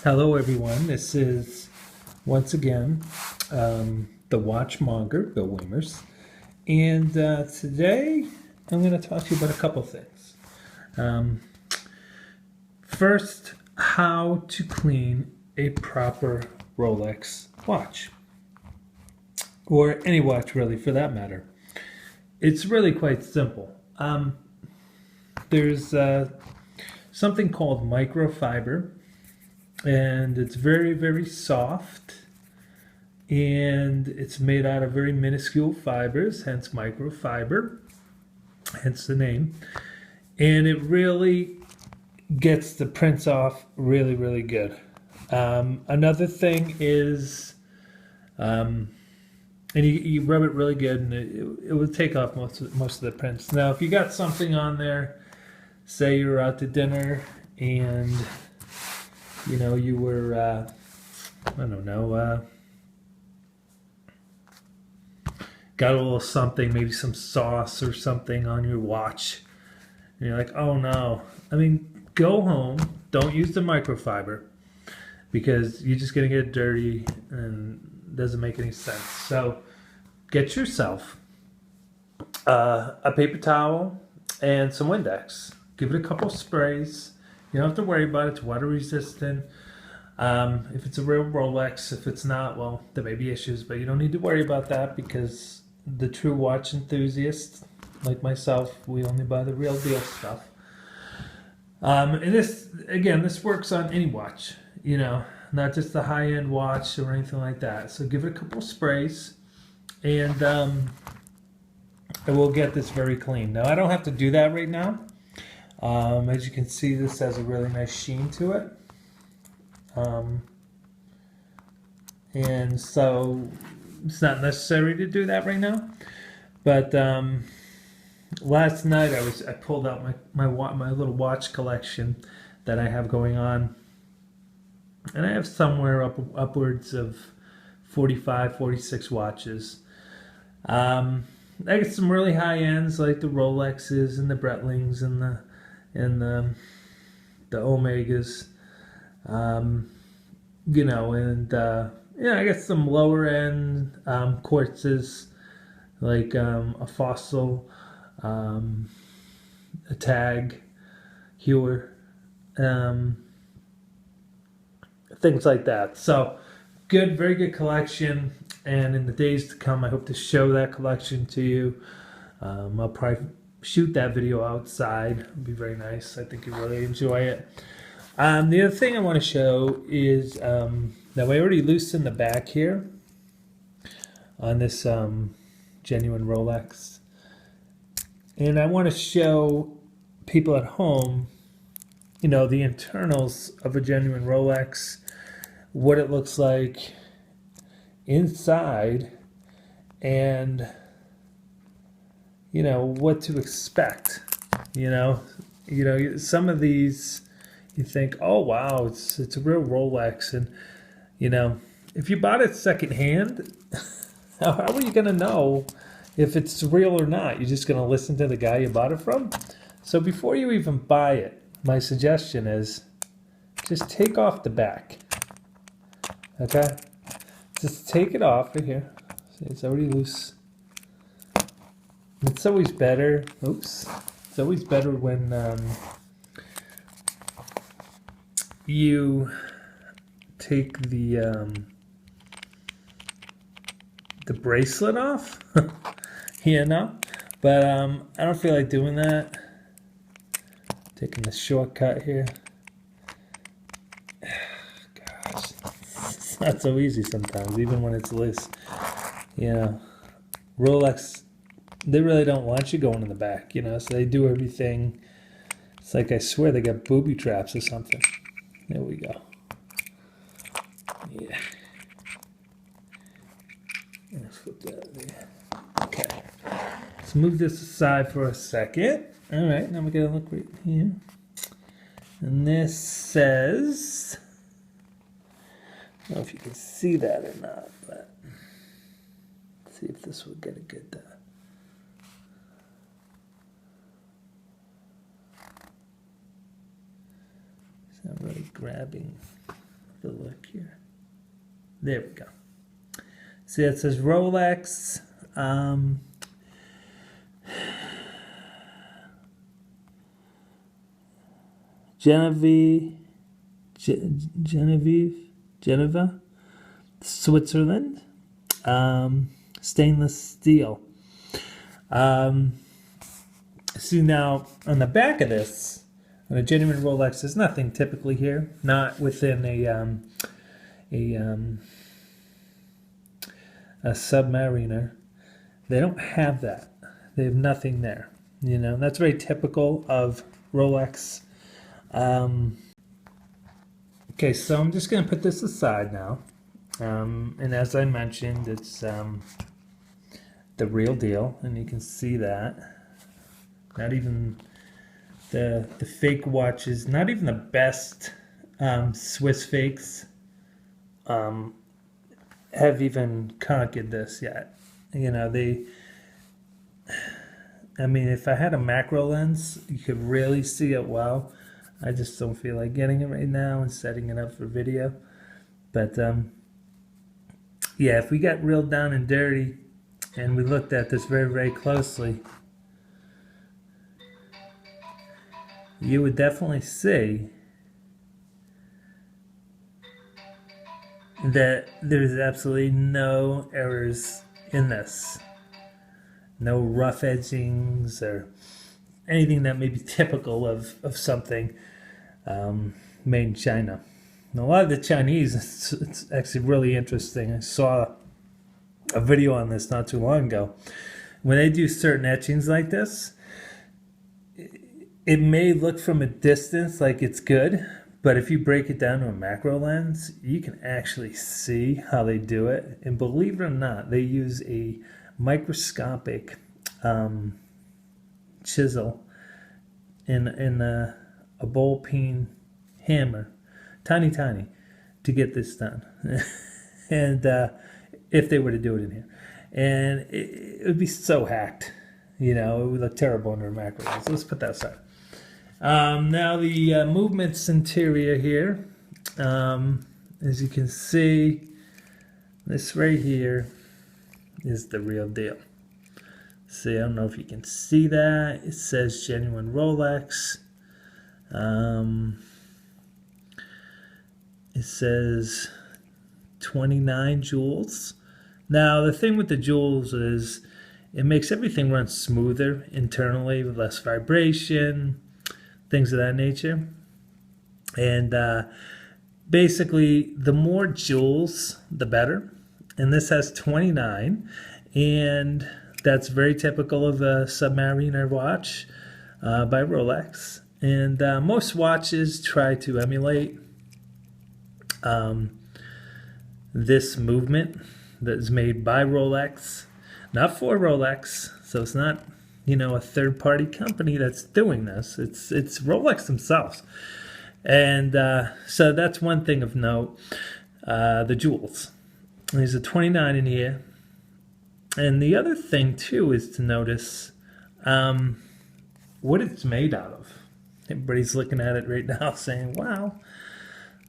Hello, everyone. This is once again the Watchmonger, Bill Weimers, and today I'm going to talk to you about a couple things. Um, First, how to clean a proper Rolex watch, or any watch, really, for that matter. It's really quite simple. There's something called microfiber, and it's very, very soft, and it's made out of very minuscule fibers, hence microfiber, hence the name. And it really gets the prints off really, really good. Another thing is, and you rub it really good, and it will take off most of the prints. Now, if you got something on there, say you're out to dinner and you were I don't know, got a little something, maybe some sauce or something on your watch, and you're like, oh no. I mean, go home, don't use the microfiber, because you're just gonna get dirty and it doesn't make any sense. So get yourself a paper towel and some Windex. Give it a couple sprays. You don't have to worry about it. It's water resistant. If it's a real Rolex, if it's not, well, there may be issues, but you don't need to worry about that, because the true watch enthusiasts, like myself, we only buy the real deal stuff. And this works on any watch, not just the high-end watch or anything like that. So give it a couple sprays, and we'll get this very clean. Now, I don't have to do that right now. As you can see, this has a really nice sheen to it. And so it's not necessary to do that right now. But last night I pulled out my little watch collection that I have going on, and I have somewhere upwards of 45, 46 watches. I get some really high ends like the Rolexes and the Breitlings and the Omegas. I get some lower end quartzes like a Fossil, a Tag, Heuer, things like that. So good, very good collection. And in the days to come, I hope to show that collection to you. I'll probably shoot that video outside. It'll be very nice. I think you'll really enjoy it. The other thing I want to show is now I already loosened the back here on this genuine Rolex, and I want to show people at home, the internals of a genuine Rolex, what it looks like inside, and what to expect. Some of these you think, oh wow, it's a real Rolex, and if you bought it secondhand, how are you gonna know if it's real or not? You're just gonna listen to the guy you bought it from. So before you even buy it, my suggestion is just take off the back. Okay, just take it off right here. See, it's already loose. It's always better. Oops. It's always better when you take the bracelet off. But I don't feel like doing that. Taking the shortcut here. Gosh, it's not so easy sometimes, even when it's loose. Rolex, they really don't want you going in the back, so they do everything. It's like, I swear they got booby traps or something. There we go. Yeah. Let's put that there. Okay. Let's move this aside for a second. All right, now we gotta look right here. And this says, I don't know if you can see that or not, but let's see if this will get a good it's not really grabbing. the look here. There we go. See, it says Rolex. Geneva, Switzerland. Stainless steel. See, now on the back of this, on a genuine Rolex, there's nothing typically here. Not within a Submariner. They don't have that. They have nothing there. You know, that's very typical of Rolex. Okay, so I'm just going to put this aside now. And as I mentioned, it's the real deal, and you can see that. Not even the fake watches, not even the best Swiss fakes have even conquered this yet. You know, I mean, if I had a macro lens, you could really see it well. I just don't feel like getting it right now and setting it up for video. But yeah, if we got real down and dirty and we looked at this very, very closely, you would definitely see that there's absolutely no errors in this. No rough edgings or anything that may be typical of something made in China. And a lot of the Chinese, it's actually really interesting. I saw a video on this not too long ago. When they do certain etchings like this, it may look from a distance like it's good, but if you break it down to a macro lens, you can actually see how they do it. And believe it or not, they use a microscopic chisel in a ball peen hammer, tiny, to get this done. And if they were to do it in here, and it would be so hacked, you know, it would look terrible under a macro lens. Let's put that aside. Now the movements interior here, as you can see, this right here is the real deal. See, I don't know if you can see that. It says genuine Rolex. It says 29 joules. Now the thing with the joules is it makes everything run smoother internally with less vibration, things of that nature. And basically, the more joules, the better. And this has 29, and that's very typical of a Submariner watch by Rolex. And most watches try to emulate this movement that is made by Rolex, not for Rolex. So it's not, you know, a third-party company that's doing this. It's Rolex themselves. And so that's one thing of note. The jewels. There's a 29 in here. And the other thing, too, is to notice what it's made out of. Everybody's looking at it right now saying, wow,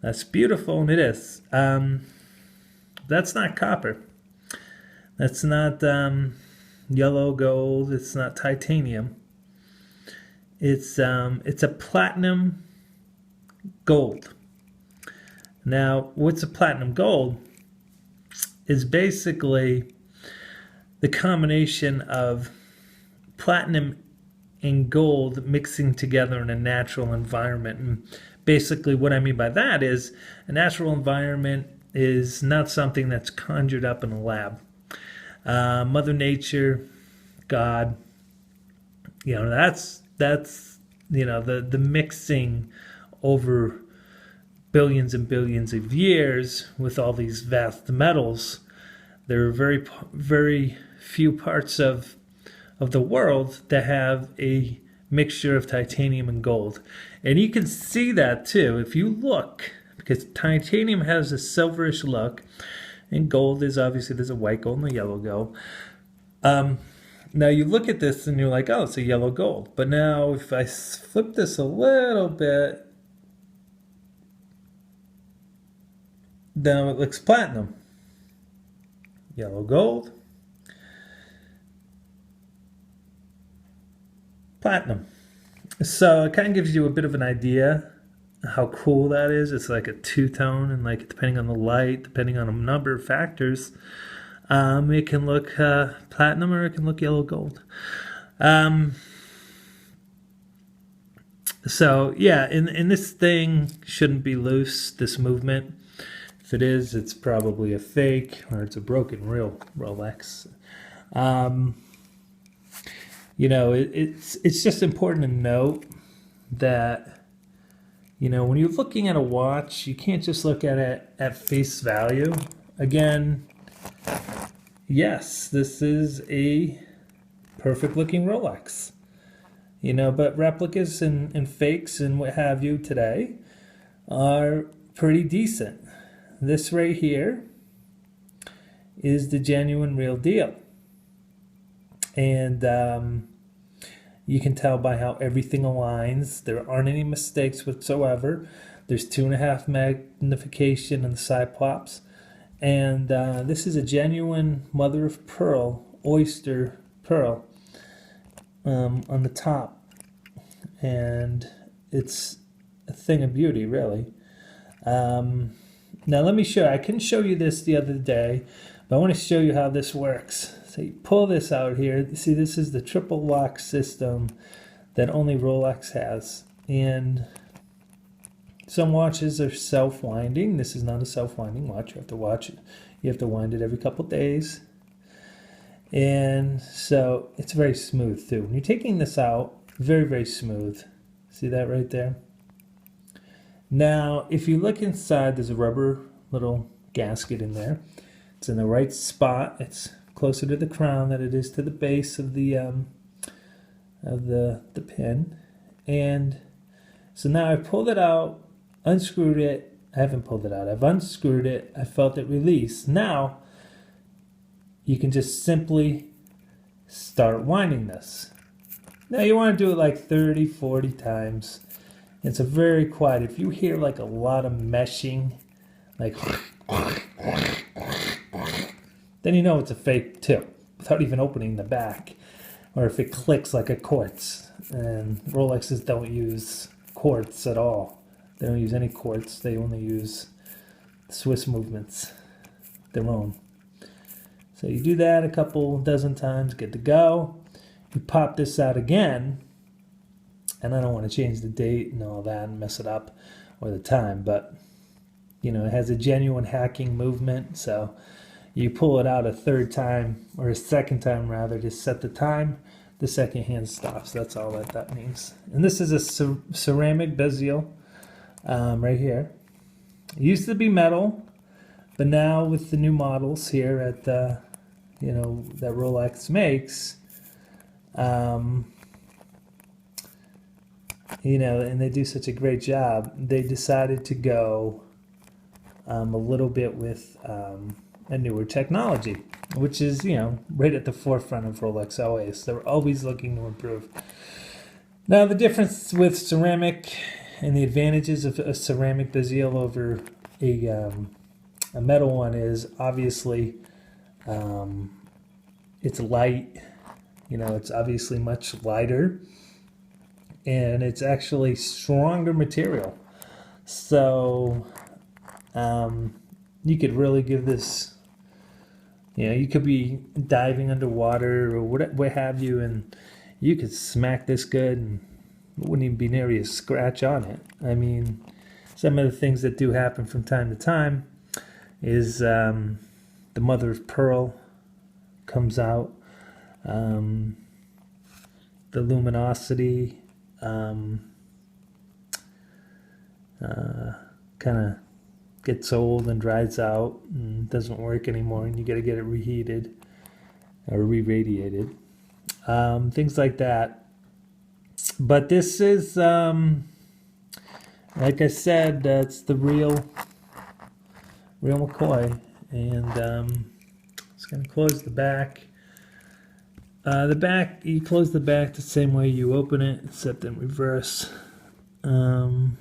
that's beautiful, and it is. That's not copper. That's not yellow gold. It's not titanium. It's a platinum gold. Now, what's a platinum gold is basically the combination of platinum and gold mixing together in a natural environment. And basically what I mean by that is a natural environment is not something that's conjured up in a lab. Mother Nature, God, you know, that's you know, the mixing over billions and billions of years with all these vast metals. There are very, very few parts of the world that have a mixture of titanium and gold. And you can see that too if you look, because titanium has a silverish look, and gold is obviously, there's a white gold and a yellow gold. Now you look at this and you're like, oh, it's a yellow gold. But now if I flip this a little bit, Now it looks platinum. Yellow gold. Platinum. So it kind of gives you a bit of an idea how cool that is. It's like a two-tone, and like depending on the light, depending on a number of factors, it can look platinum or it can look yellow gold. So yeah, and this thing shouldn't be loose, this movement. If it is, it's probably a fake or it's a broken real Rolex. You know, it's just important to note that, you know, when you're looking at a watch, you can't just look at it at face value. Again, yes, this is a perfect looking Rolex. You know, but replicas and fakes and what have you today are pretty decent. This right here is the genuine real deal. And you can tell by how everything aligns. There aren't any mistakes whatsoever. There's 2.5 magnification in the side plops. And this is a genuine mother of pearl, oyster pearl on the top. And it's a thing of beauty, really. Now let me show you. I couldn't show you this the other day, but I want to show you how this works. So you pull this out here. You see, this is the triple lock system that only Rolex has. And some watches are self-winding. This is not a self-winding watch. You have to watch it. You have to wind it every couple days. And so it's very smooth too. When you're taking this out, very, very smooth. See that right there? Now, if you look inside, there's a rubber little gasket in there. It's in the right spot. It's closer to the crown than it is to the base of the pin. And so now I pulled it out, unscrewed it. I haven't pulled it out. I've unscrewed it. I felt it release. Now you can just simply start winding this. Now you want to do it like 30, 40 times. It's a very quiet. If you hear like a lot of meshing, like, then you know it's a fake too, without even opening the back. Or if it clicks like a quartz. And Rolexes don't use quartz at all. They don't use any quartz. They only use Swiss movements, their own. So you do that a couple dozen times, good to go. You pop this out again, and I don't want to change the date and all that and mess it up, or the time, but you know, it has a genuine hacking movement, so you pull it out a third time, or a second time rather, to set the time. The second hand stops. That's all that means. And this is a ceramic bezel right here. It used to be metal, but now with the new models here at you know, that Rolex makes, you know, and they do such a great job, they decided to go a little bit with a newer technology, which is, you know, right at the forefront of Rolex always. They're always looking to improve. Now, the difference with ceramic and the advantages of a ceramic bezel over a metal one is obviously it's light. You know, it's obviously much lighter, and it's actually stronger material. So you could really give this, you know, you could be diving underwater or what have you, and you could smack this good and it wouldn't even be near a scratch on it. I mean, some of the things that do happen from time to time is the mother of pearl comes out, the luminosity kind of gets old and dries out and doesn't work anymore, and you got to get it reheated or re-radiated, things like that. But this is, like I said, it's the real McCoy, and it's going to close the back. The back, you close the back the same way you open it, except in reverse. And